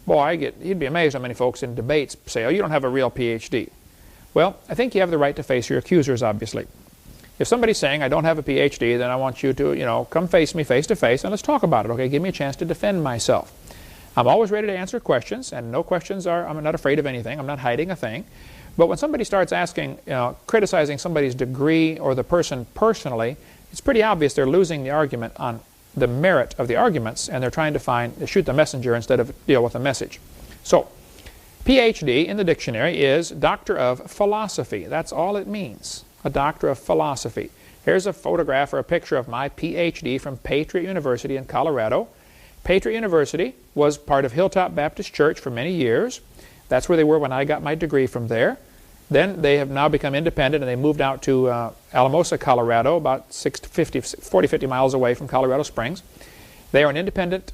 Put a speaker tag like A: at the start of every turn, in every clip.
A: Boy, you'd be amazed how many folks in debates say, oh, you don't have a real PhD. Well, I think you have the right to face your accusers, obviously. If somebody's saying, I don't have a PhD, then I want you to, come face me face to face and let's talk about it, okay? Give me a chance to defend myself. I'm always ready to answer questions, and no questions I'm not afraid of anything. I'm not hiding a thing. But when somebody starts asking, criticizing somebody's degree or the person personally, it's pretty obvious they're losing the argument on the merit of the arguments, and they're trying to shoot the messenger instead of deal with the message. So, PhD in the dictionary is Doctor of Philosophy. That's all it means, a Doctor of Philosophy. Here's a photograph or a picture of my PhD from Patriot University in Colorado. Patriot University was part of Hilltop Baptist Church for many years. That's where they were when I got my degree from there. Then they have now become independent, and they moved out to Alamosa, Colorado, about 40-50 miles away from Colorado Springs. They are an independent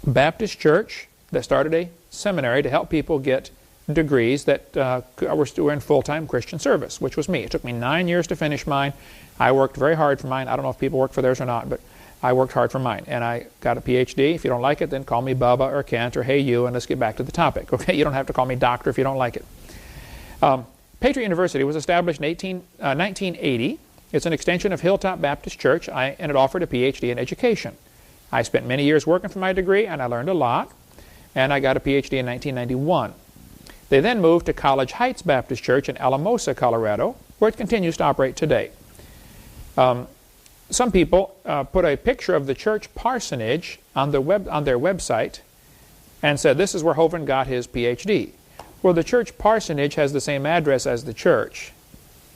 A: Baptist church that started a seminary to help people get degrees that were in full-time Christian service, which was me. It took me 9 years to finish mine. I worked very hard for mine. I don't know if people work for theirs or not, but I worked hard for mine, and I got a PhD. If you don't like it, then call me Bubba or Kent or Hey You, and let's get back to the topic. Okay, you don't have to call me doctor if you don't like it. Patriot University was established in 1980. It's an extension of Hilltop Baptist Church, and it offered a PhD in education. I spent many years working for my degree, and I learned a lot, and I got a PhD in 1991. They then moved to College Heights Baptist Church in Alamosa, Colorado, where it continues to operate today. Some people put a picture of the church parsonage on their website and said, this is where Hovind got his PhD. Well, the church parsonage has the same address as the church.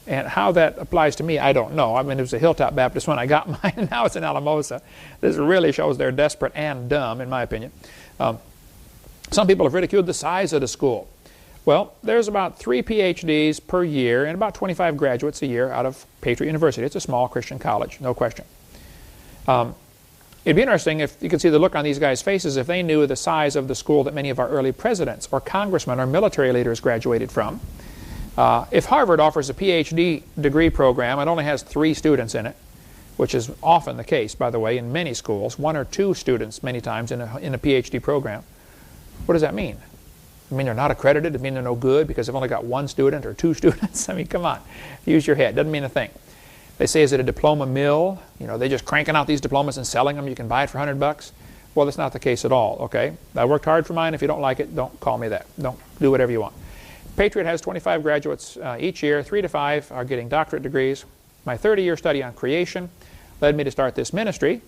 A: And how that applies to me, I don't know. I mean, it was a Hilltop Baptist when I got mine, and now it's in Alamosa. This really shows they're desperate and dumb, in my opinion. Some people have ridiculed the size of the school. Well, there's about 3 PhDs per year and about 25 graduates a year out of Patriot University. It's a small Christian college, no question. It'd be interesting if you could see the look on these guys' faces if they knew the size of the school that many of our early presidents or congressmen or military leaders graduated from. If Harvard offers a PhD degree program and only has 3 students in it, which is often the case, by the way, in many schools, 1 or 2 students many times in a PhD program, what does that mean? I mean, they're not accredited? Does it mean they're no good because they've only got 1 student or 2 students? I mean, come on. Use your head. Doesn't mean a thing. They say, is it a diploma mill? They're just cranking out these diplomas and selling them. You can buy it for $100. Well, that's not the case at all, okay? I worked hard for mine. If you don't like it, don't call me that. Don't do whatever you want. Patriot has 25 graduates each year. 3 to 5 are getting doctorate degrees. My 30-year study on creation led me to start this ministry.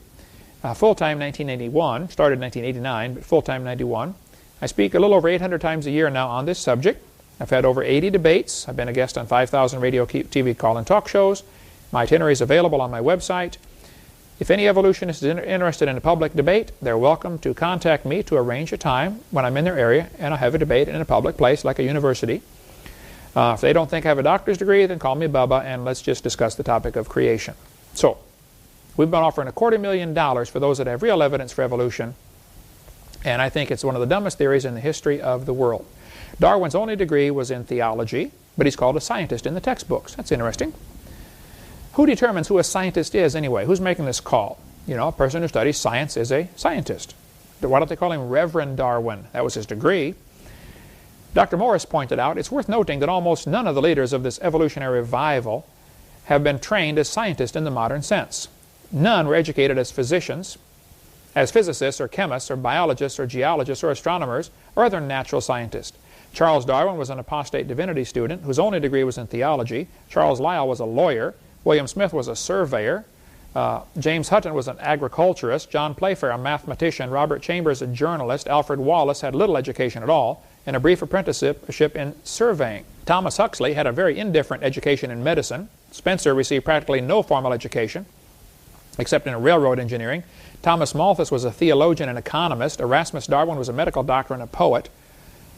A: Full-time 1981. Started in 1989, but full-time 91. I speak a little over 800 times a year now on this subject. I've had over 80 debates. I've been a guest on 5,000 radio, TV, call-in talk shows. My itinerary is available on my website. If any evolutionist is interested in a public debate, they're welcome to contact me to arrange a time when I'm in their area and I'll have a debate in a public place like a university. If they don't think I have a doctor's degree, then call me Bubba and let's just discuss the topic of creation. So, we've been offering $250,000 for those that have real evidence for evolution, and I think it's one of the dumbest theories in the history of the world. Darwin's only degree was in theology, but he's called a scientist in the textbooks. That's interesting. Who determines who a scientist is anyway? Who's making this call? A person who studies science is a scientist. Why don't they call him Reverend Darwin? That was his degree. Dr. Morris pointed out, it's worth noting that almost none of the leaders of this evolutionary revival have been trained as scientists in the modern sense. None were educated as physicians, as physicists or chemists or biologists or geologists or astronomers or other natural scientists. Charles Darwin was an apostate divinity student whose only degree was in theology. Charles Lyell was a lawyer. William Smith was a surveyor. James Hutton was an agriculturist. John Playfair, a mathematician. Robert Chambers, a journalist. Alfred Wallace had little education at all and a brief apprenticeship in surveying. Thomas Huxley had a very indifferent education in medicine. Spencer received practically no formal education except in railroad engineering. Thomas Malthus was a theologian and economist. Erasmus Darwin was a medical doctor and a poet.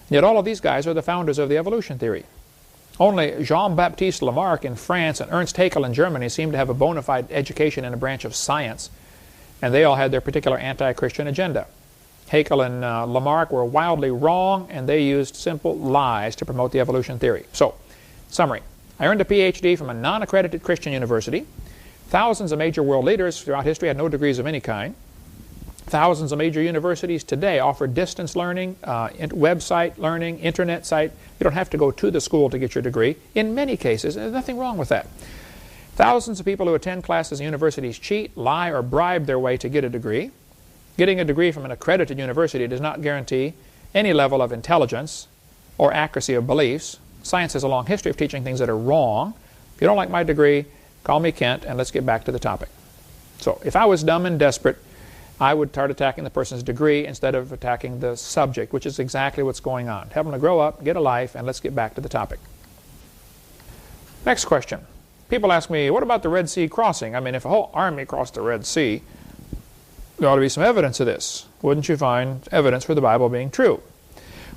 A: Yet all of these guys are the founders of the evolution theory. Only Jean-Baptiste Lamarck in France and Ernst Haeckel in Germany seem to have a bona fide education in a branch of science, and they all had their particular anti-Christian agenda. Haeckel and Lamarck were wildly wrong, and they used simple lies to promote the evolution theory. So, summary. I earned a PhD from a non-accredited Christian university. Thousands of major world leaders throughout history had no degrees of any kind. Thousands of major universities today offer distance learning, website learning, internet site. You don't have to go to the school to get your degree. In many cases, there's nothing wrong with that. Thousands of people who attend classes in universities cheat, lie, or bribe their way to get a degree. Getting a degree from an accredited university does not guarantee any level of intelligence or accuracy of beliefs. Science has a long history of teaching things that are wrong. If you don't like my degree, call me Kent, and let's get back to the topic. So if I was dumb and desperate, I would start attacking the person's degree instead of attacking the subject, which is exactly what's going on. Help them to grow up, get a life, and let's get back to the topic. Next question. People ask me, what about the Red Sea crossing? I mean, if a whole army crossed the Red Sea, there ought to be some evidence of this. Wouldn't you find evidence for the Bible being true?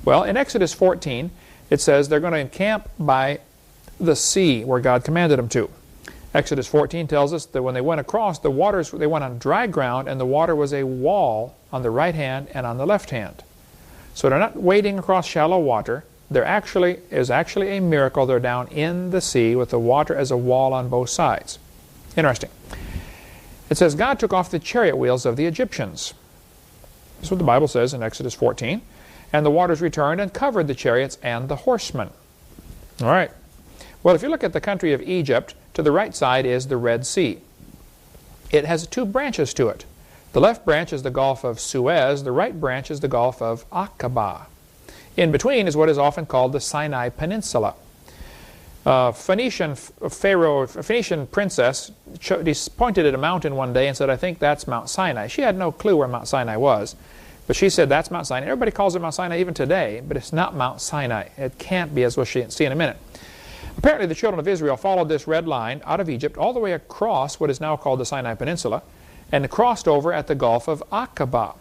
A: Well, in Exodus 14, it says they're going to encamp by the sea where God commanded them to. Exodus 14 tells us that when they went across, the waters, they went on dry ground, and the water was a wall on the right hand and on the left hand. So they're not wading across shallow water. There is actually a miracle. They're down in the sea with the water as a wall on both sides. Interesting. It says God took off the chariot wheels of the Egyptians. That's what the Bible says in Exodus 14. And the waters returned and covered the chariots and the horsemen. All right. Well, if you look at the country of Egypt, to the right side is the Red Sea. It has two branches to it. The left branch is the Gulf of Suez. The right branch is the Gulf of Aqaba. In between is what is often called the Sinai Peninsula. Phoenician princess pointed at a mountain one day and said, I think that's Mount Sinai. She had no clue where Mount Sinai was, but she said that's Mount Sinai. Everybody calls it Mount Sinai even today, but it's not Mount Sinai. It can't be, as we'll see in a minute. Apparently the children of Israel followed this red line out of Egypt all the way across what is now called the Sinai Peninsula and crossed over at the Gulf of Aqaba.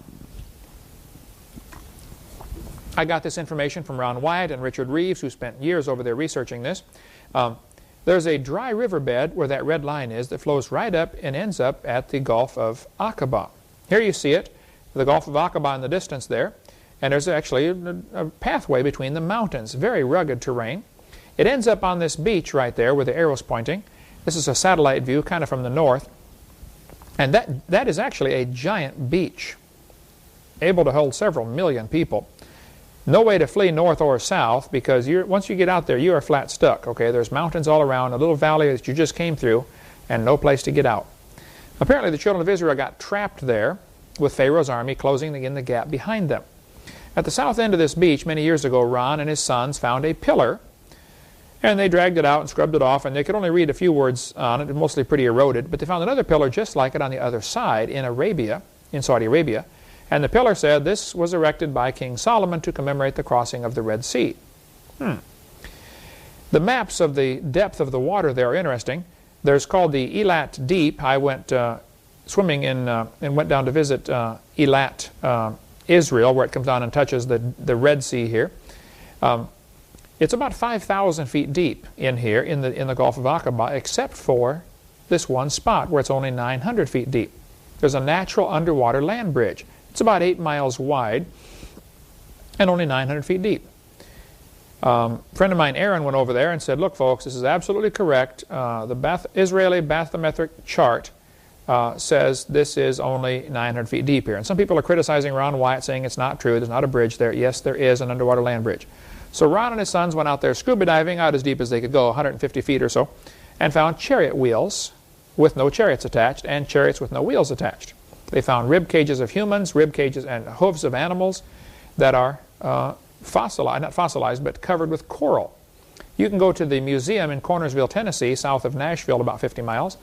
A: I got this information from Ron Wyatt and Richard Reeves, who spent years over there researching this. There's a dry riverbed where that red line is that flows right up and ends up at the Gulf of Aqaba. Here you see it, the Gulf of Aqaba in the distance there, and there's actually a pathway between the mountains, very rugged terrain. It ends up on this beach right there where the arrow's pointing. This is a satellite view kind of from the north, and that is actually a giant beach, able to hold several million people. No way to flee north or south, because once you get out there, you are flat stuck. Okay, there's mountains all around, a little valley that you just came through, and no place to get out. Apparently the children of Israel got trapped there with Pharaoh's army closing in the gap behind them. At the south end of this beach, many years ago, Ron and his sons found a pillar, and they dragged it out and scrubbed it off, and they could only read a few words on it, mostly pretty eroded, but they found another pillar just like it on the other side in Saudi Arabia. And the pillar said this was erected by King Solomon to commemorate the crossing of the Red Sea. The maps of the depth of the water there are interesting. There's called the Eilat Deep. I went swimming in and went down to visit Eilat, Israel, where it comes down and touches the Red Sea here. It's about 5,000 feet deep in here in the Gulf of Aqaba, except for this one spot where it's only 900 feet deep. There's a natural underwater land bridge. It's about 8 miles wide and only 900 feet deep. A friend of mine, Aaron, went over there and said, look, folks, this is absolutely correct. The Israeli bathymetric chart says this is only 900 feet deep here. And some people are criticizing Ron Wyatt, saying it's not true. There's not a bridge there. Yes, there is an underwater land bridge. So Ron and his sons went out there scuba diving out as deep as they could go, 150 feet or so, and found chariot wheels with no chariots attached and chariots with no wheels attached. They found rib cages of humans, rib cages and hooves of animals that are fossilized, not fossilized, but covered with coral. You can go to the museum in Cornersville, Tennessee, south of Nashville, about 50 miles,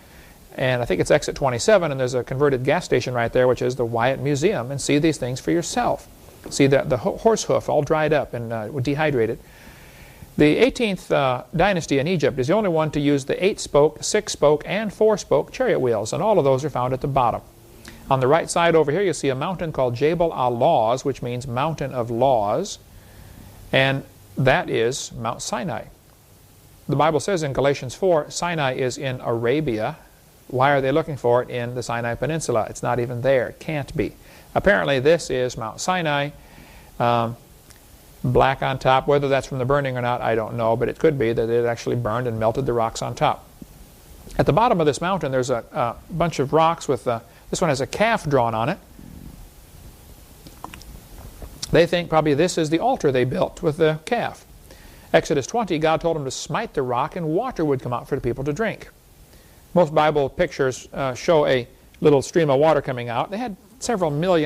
A: and I think it's exit 27, and there's a converted gas station right there, which is the Wyatt Museum, and see these things for yourself. See the horse hoof all dried up and dehydrated. The 18th dynasty in Egypt is the only one to use the 8-spoke, 6-spoke, and 4-spoke chariot wheels, and all of those are found at the bottom. On the right side over here, you'll see a mountain called Jabal al-Laws, which means mountain of laws, and that is Mount Sinai. The Bible says in Galatians 4, Sinai is in Arabia. Why are they looking for it in the Sinai Peninsula? It's not even there. It can't be. Apparently this is Mount Sinai, black on top. Whether that's from the burning or not, I don't know, but it could be that it actually burned and melted the rocks on top. At the bottom of this mountain, there's a bunch of rocks with, this one has a calf drawn on it. They think probably this is the altar they built with the calf. Exodus 20, God told them to smite the rock and water would come out for the people to drink. Most Bible pictures show a little stream of water coming out. They had several million